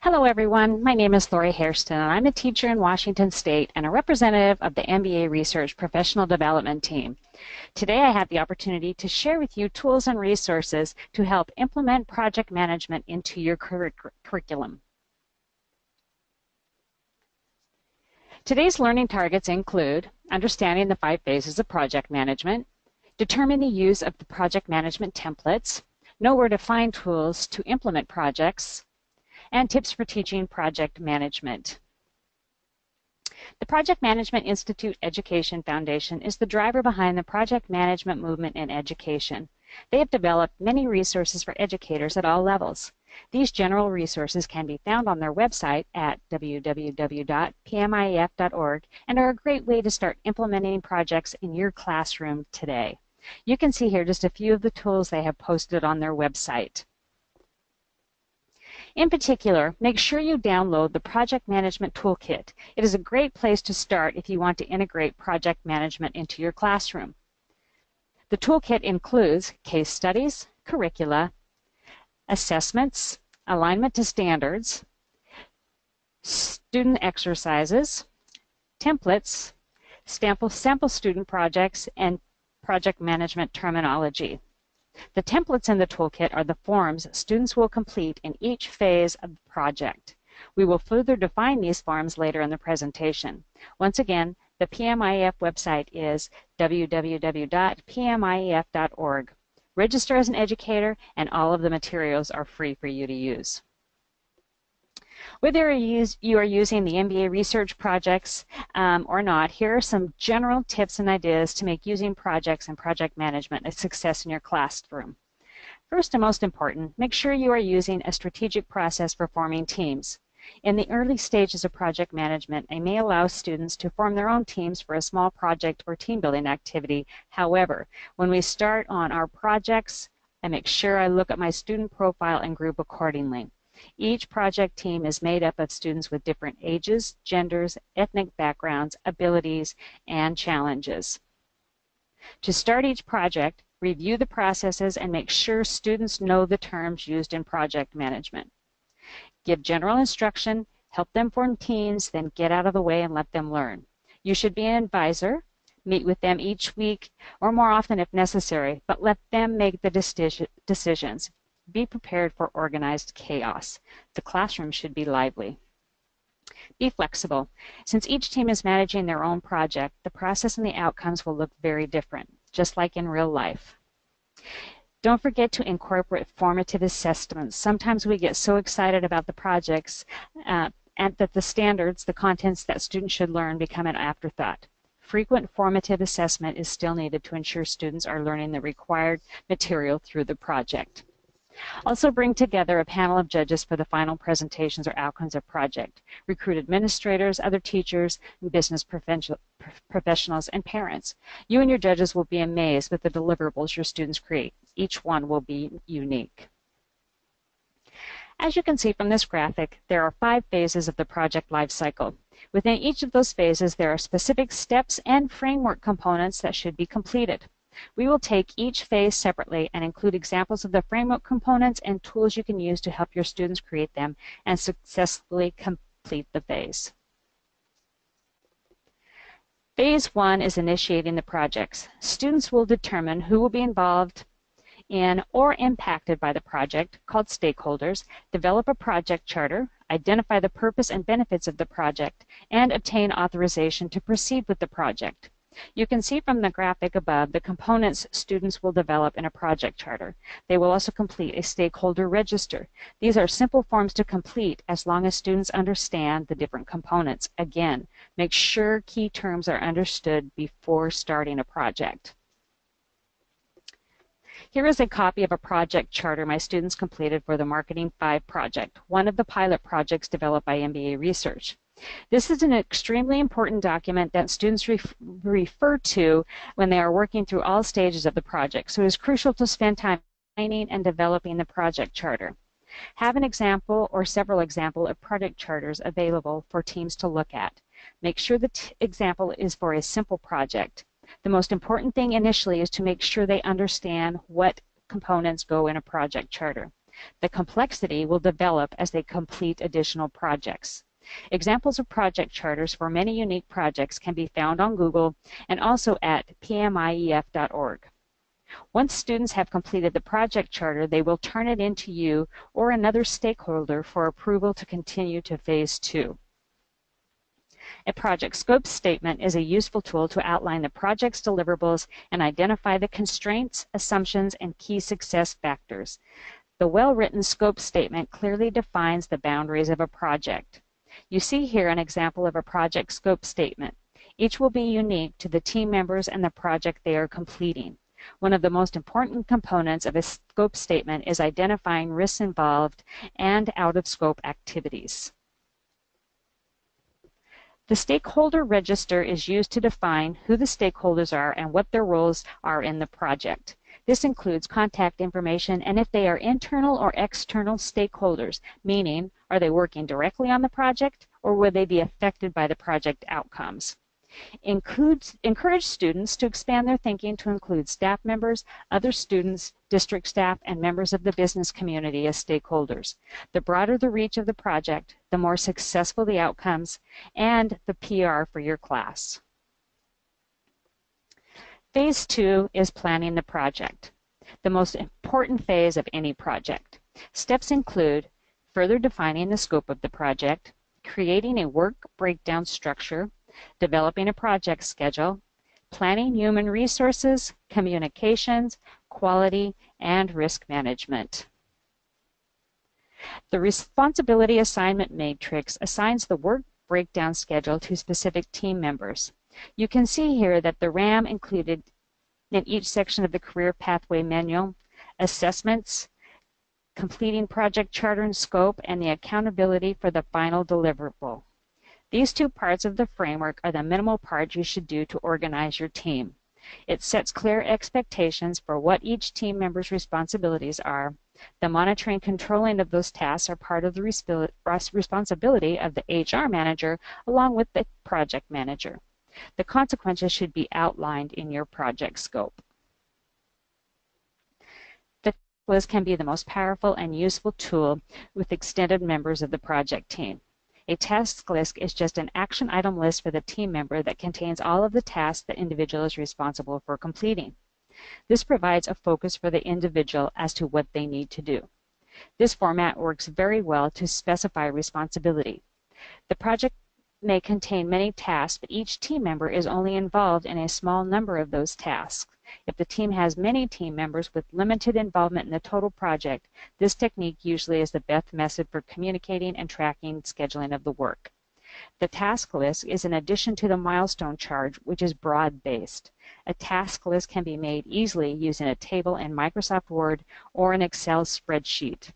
Hello everyone, my name is Lori Hairston and I'm a teacher in Washington State and a representative of the MBA Research Professional Development Team. Today I have the opportunity to share with you tools and resources to help implement project management into your curriculum. Today's learning targets include understanding the 5 phases of project management, determine the use of the project management templates, know where to find tools to implement projects, and tips for teaching project management. The Project Management Institute Education Foundation is the driver behind the project management movement in education. They have developed many resources for educators at all levels. These general resources can be found on their website at www.pmief.org and are a great way to start implementing projects in your classroom today. You can see here just a few of the tools they have posted on their website. In particular, make sure you download the Project Management Toolkit. It is a great place to start if you want to integrate project management into your classroom. The toolkit includes case studies, curricula, assessments, alignment to standards, student exercises, templates, sample student projects, and project management terminology. The templates in the toolkit are the forms students will complete in each phase of the project. We will further define these forms later in the presentation. Once again, the PMIEF website is www.pmief.org. Register as an educator and all of the materials are free for you to use. Whether you are using the MBA research projects or not, here are some general tips and ideas to make using projects and project management a success in your classroom. First and most important, make sure you are using a strategic process for forming teams. In the early stages of project management, it may allow students to form their own teams for a small project or team building activity. However, when we start on our projects, I make sure I look at my student profile and group accordingly. Each project team is made up of students with different ages, genders, ethnic backgrounds, abilities, and challenges. To start each project, review the processes and make sure students know the terms used in project management. Give general instruction, help them form teams, then get out of the way and let them learn. You should be an advisor, meet with them each week or more often if necessary, but let them make the decisions. Be prepared for organized chaos. The classroom should be lively. Be flexible. Since each team is managing their own project, the process and the outcomes will look very different, just like in real life. Don't forget to incorporate formative assessments. Sometimes we get so excited about the projects and that the standards, the contents that students should learn, become an afterthought. Frequent formative assessment is still needed to ensure students are learning the required material through the project. Also bring together a panel of judges for the final presentations or outcomes of project. Recruit administrators, other teachers, and business professionals, and parents. You and your judges will be amazed with the deliverables your students create. Each one will be unique. As you can see from this graphic, there are 5 phases of the project life cycle. Within each of those phases, there are specific steps and framework components that should be completed. We will take each phase separately and include examples of the framework components and tools you can use to help your students create them and successfully complete the phase. Phase 1 is initiating the projects. Students will determine who will be involved in or impacted by the project, called stakeholders, develop a project charter, identify the purpose and benefits of the project, and obtain authorization to proceed with the project. You can see from the graphic above the components students will develop in a project charter. They will also complete a stakeholder register. These are simple forms to complete as long as students understand the different components. Again, make sure key terms are understood before starting a project. Here is a copy of a project charter my students completed for the Marketing 5 project, one of the pilot projects developed by MBA Research. This is an extremely important document that students refer to when they are working through all stages of the project, so it is crucial to spend time planning and developing the project charter. Have an example or several examples of project charters available for teams to look at. Make sure the example is for a simple project. The most important thing initially is to make sure they understand what components go in a project charter. The complexity will develop as they complete additional projects. Examples of project charters for many unique projects can be found on Google and also at pmief.org. Once students have completed the project charter, they will turn it in to you or another stakeholder for approval to continue to Phase 2. A project scope statement is a useful tool to outline the project's deliverables and identify the constraints, assumptions, and key success factors. The well-written scope statement clearly defines the boundaries of a project. You see here an example of a project scope statement. Each will be unique to the team members and the project they are completing. One of the most important components of a scope statement is identifying risks involved and out-of-scope activities. The Stakeholder Register is used to define who the stakeholders are and what their roles are in the project. This includes contact information and if they are internal or external stakeholders, meaning are they working directly on the project or will they be affected by the project outcomes. Encourage students to expand their thinking to include staff members, other students, district staff, and members of the business community as stakeholders. The broader the reach of the project, the more successful the outcomes and the PR for your class. Phase 2 is planning the project, the most important phase of any project. Steps include further defining the scope of the project, creating a work breakdown structure, developing a project schedule, planning human resources, communications, quality, and risk management. The responsibility assignment matrix assigns the work breakdown schedule to specific team members. You can see here that the RAM included in each section of the career pathway manual, assessments, completing project charter and scope, and the accountability for the final deliverable. These two parts of the framework are the minimal part you should do to organize your team. It sets clear expectations for what each team member's responsibilities are. The monitoring and controlling of those tasks are part of the responsibility of the HR manager along with the project manager. The consequences should be outlined in your project scope. The checklist can be the most powerful and useful tool with extended members of the project team. A task list is just an action item list for the team member that contains all of the tasks the individual is responsible for completing. This provides a focus for the individual as to what they need to do. This format works very well to specify responsibility. The project may contain many tasks, but each team member is only involved in a small number of those tasks. If the team has many team members with limited involvement in the total project, this technique usually is the best method for communicating and tracking scheduling of the work. The task list is in addition to the milestone chart, which is broad-based. A task list can be made easily using a table in Microsoft Word or an Excel spreadsheet.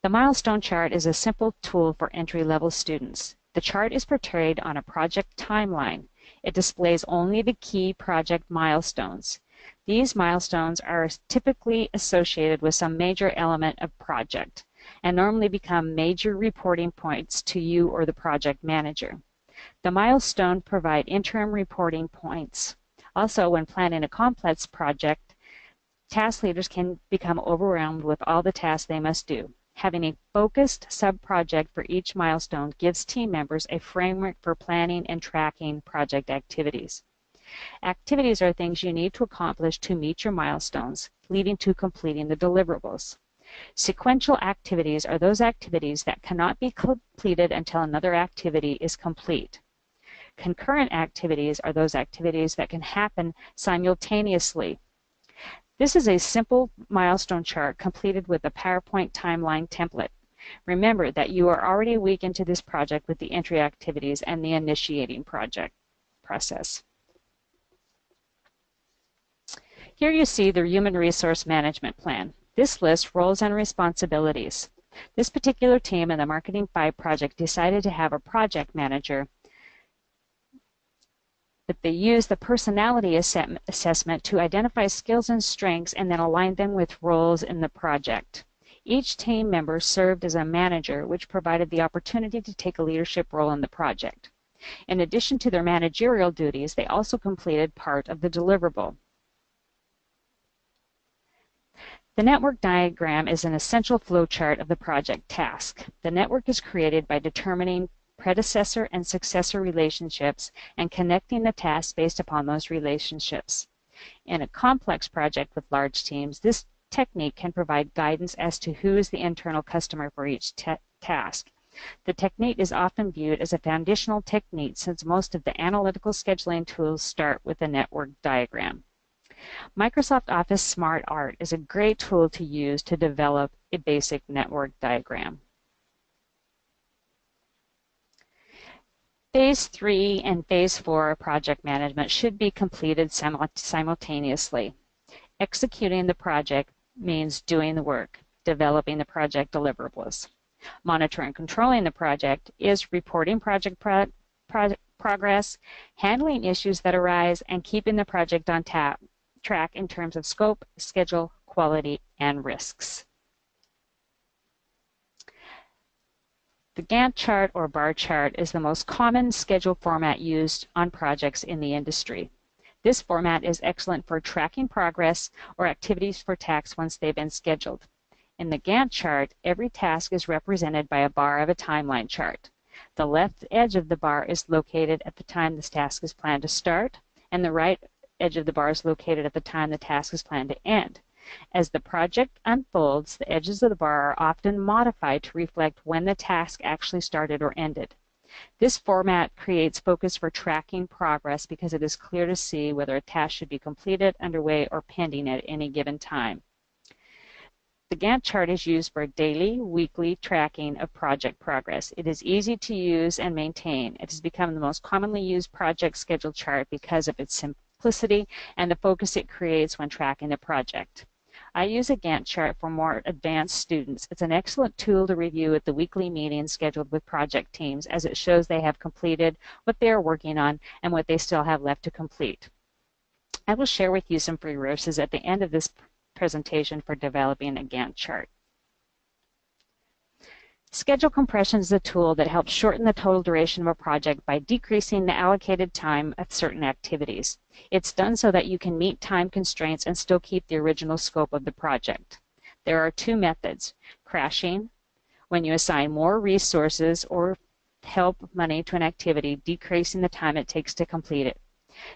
The milestone chart is a simple tool for entry-level students. The chart is portrayed on a project timeline. It displays only the key project milestones. These milestones are typically associated with some major element of project and normally become major reporting points to you or the project manager. The milestones provide interim reporting points. Also, when planning a complex project, task leaders can become overwhelmed with all the tasks they must do. Having a focused sub-project for each milestone gives team members a framework for planning and tracking project activities. Activities are things you need to accomplish to meet your milestones, leading to completing the deliverables. Sequential activities are those activities that cannot be completed until another activity is complete. Concurrent activities are those activities that can happen simultaneously. This is a simple milestone chart completed with a PowerPoint timeline template. Remember that you are already a week into this project with the entry activities and the initiating project process. Here you see the Human Resource Management Plan. This lists roles and responsibilities. This particular team in the Marketing 5 project decided to have a project manager, but they used the personality assessment to identify skills and strengths and then align them with roles in the project. Each team member served as a manager, which provided the opportunity to take a leadership role in the project. In addition to their managerial duties, they also completed part of the deliverable. The network diagram is an essential flowchart of the project task. The network is created by determining predecessor and successor relationships and connecting the tasks based upon those relationships. In a complex project with large teams, this technique can provide guidance as to who is the internal customer for each task. The technique is often viewed as a foundational technique since most of the analytical scheduling tools start with a network diagram. Microsoft Office Smart Art is a great tool to use to develop a basic network diagram. Phase 3 and Phase 4 project management should be completed simultaneously. Executing the project means doing the work, developing the project deliverables. Monitoring and controlling the project is reporting project progress, handling issues that arise, and keeping the project on track in terms of scope, schedule, quality, and risks. The Gantt chart or bar chart is the most common schedule format used on projects in the industry. This format is excellent for tracking progress or activities for tasks once they've been scheduled. In the Gantt chart, every task is represented by a bar of a timeline chart. The left edge of the bar is located at the time this task is planned to start, and the right edge of the bar is located at the time the task is planned to end. As the project unfolds, the edges of the bar are often modified to reflect when the task actually started or ended. This format creates focus for tracking progress because it is clear to see whether a task should be completed, underway, or pending at any given time. The Gantt chart is used for daily, weekly tracking of project progress. It is easy to use and maintain. It has become the most commonly used project schedule chart because of its simplicity and the focus it creates when tracking the project. I use a Gantt chart for more advanced students. It's an excellent tool to review at the weekly meetings scheduled with project teams, as it shows they have completed what they are working on and what they still have left to complete. I will share with you some free resources at the end of this presentation for developing a Gantt chart. Schedule compression is a tool that helps shorten the total duration of a project by decreasing the allocated time of certain activities. It's done so that you can meet time constraints and still keep the original scope of the project. There are two methods: crashing, when you assign more resources or help money to an activity, decreasing the time it takes to complete it,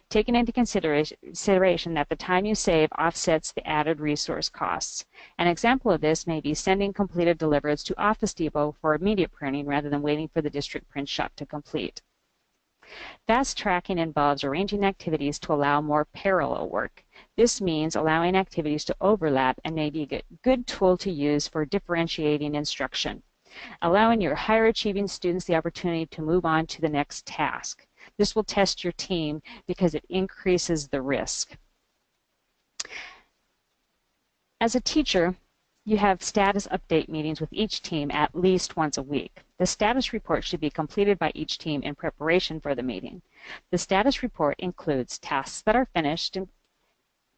taking into consideration that the time you save offsets the added resource costs. An example of this may be sending completed deliverables to Office Depot for immediate printing rather than waiting for the district print shop to complete. Fast tracking involves arranging activities to allow more parallel work. This means allowing activities to overlap and may be a good tool to use for differentiating instruction, allowing your higher achieving students the opportunity to move on to the next task. This will test your team because it increases the risk. As a teacher, you have status update meetings with each team at least once a week. The status report should be completed by each team in preparation for the meeting. The status report includes tasks that are finished and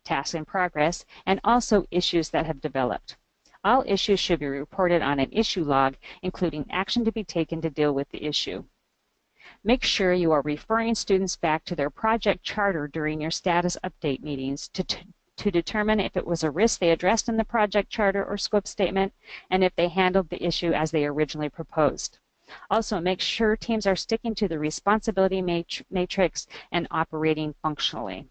tasks in progress, and also issues that have developed. All issues should be reported on an issue log, including action to be taken to deal with the issue. Make sure you are referring students back to their project charter during your status update meetings to determine if it was a risk they addressed in the project charter or scope statement, and if they handled the issue as they originally proposed. Also, make sure teams are sticking to the responsibility matrix and operating functionally.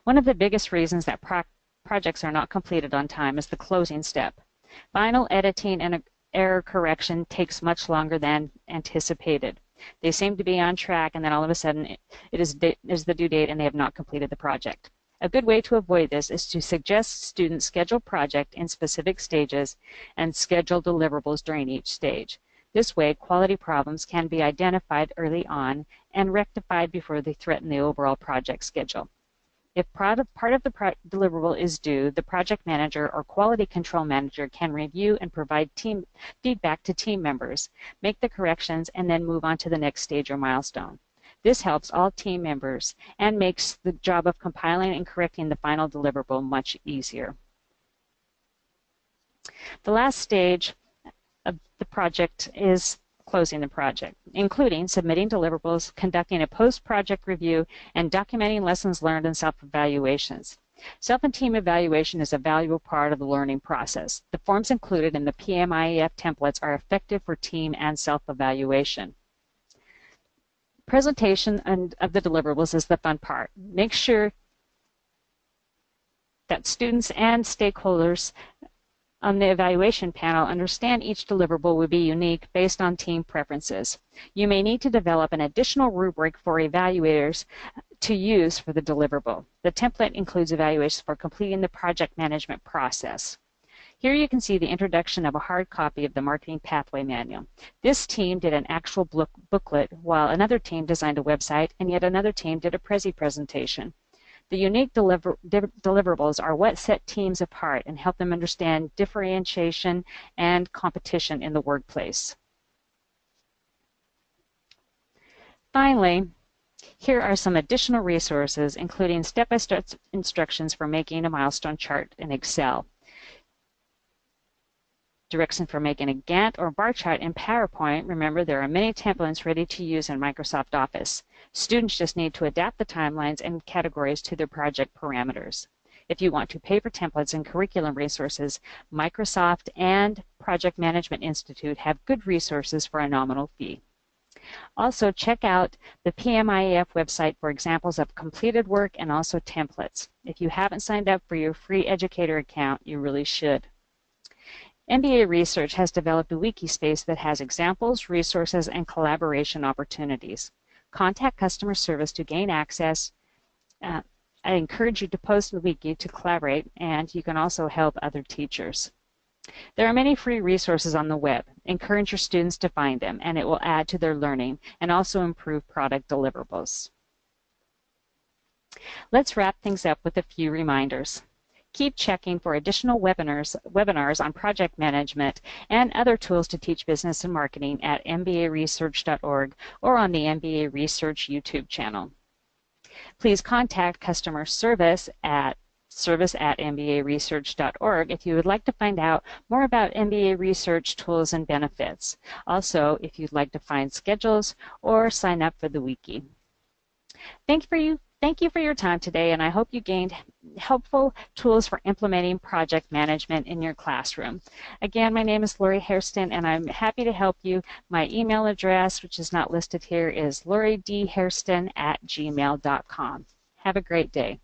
One of the biggest reasons that projects are not completed on time is the closing step. Final editing and error correction takes much longer than anticipated. They seem to be on track, and then all of a sudden it is the due date and they have not completed the project. A good way to avoid this is to suggest students schedule project in specific stages and schedule deliverables during each stage. This way, quality problems can be identified early on and rectified before they threaten the overall project schedule. If part of the deliverable is due, the project manager or quality control manager can review and provide team feedback to team members, make the corrections, and then move on to the next stage or milestone. This helps all team members and makes the job of compiling and correcting the final deliverable much easier. The last stage of the project is closing the project, including submitting deliverables, conducting a post-project review, and documenting lessons learned and self-evaluations. Self and team evaluation is a valuable part of the learning process. The forms included in the PMIEF templates are effective for team and self-evaluation. Presentation of the deliverables is the fun part. Make sure that students and stakeholders on the evaluation panel understand each deliverable will be unique based on team preferences. You may need to develop an additional rubric for evaluators to use for the deliverable. The template includes evaluations for completing the project management process. Here you can see the introduction of a hard copy of the Marketing Pathway Manual. This team did an actual booklet, while another team designed a website, and yet another team did a Prezi presentation. The unique deliverables are what set teams apart and help them understand differentiation and competition in the workplace. Finally, here are some additional resources, including step-by-step instructions for making a milestone chart in Excel, directions for making a Gantt or bar chart in PowerPoint. Remember, there are many templates ready to use in Microsoft Office. Students just need to adapt the timelines and categories to their project parameters. If you want to pay for templates and curriculum resources, Microsoft and Project Management Institute have good resources for a nominal fee. Also, check out the PMIEF website for examples of completed work and also templates. If you haven't signed up for your free educator account, you really should. MBA Research has developed a wiki space that has examples, resources, and collaboration opportunities. Contact customer service to gain access. I encourage you to post in the wiki to collaborate, and you can also help other teachers. There are many free resources on the web. Encourage your students to find them, and it will add to their learning and also improve product deliverables. Let's wrap things up with a few reminders. Keep checking for additional webinars on project management and other tools to teach business and marketing at mbaresearch.org or on the MBA Research YouTube channel. Please contact customer service at mbaresearch.org if you would like to find out more about MBA Research tools and benefits. Also, if you'd like to find schedules or sign up for the wiki. Thank you for your time today, and I hope you gained helpful tools for implementing project management in your classroom. Again, my name is Lori Hairston, and I'm happy to help you. My email address, which is not listed here, is loridhairston@gmail.com. Have a great day.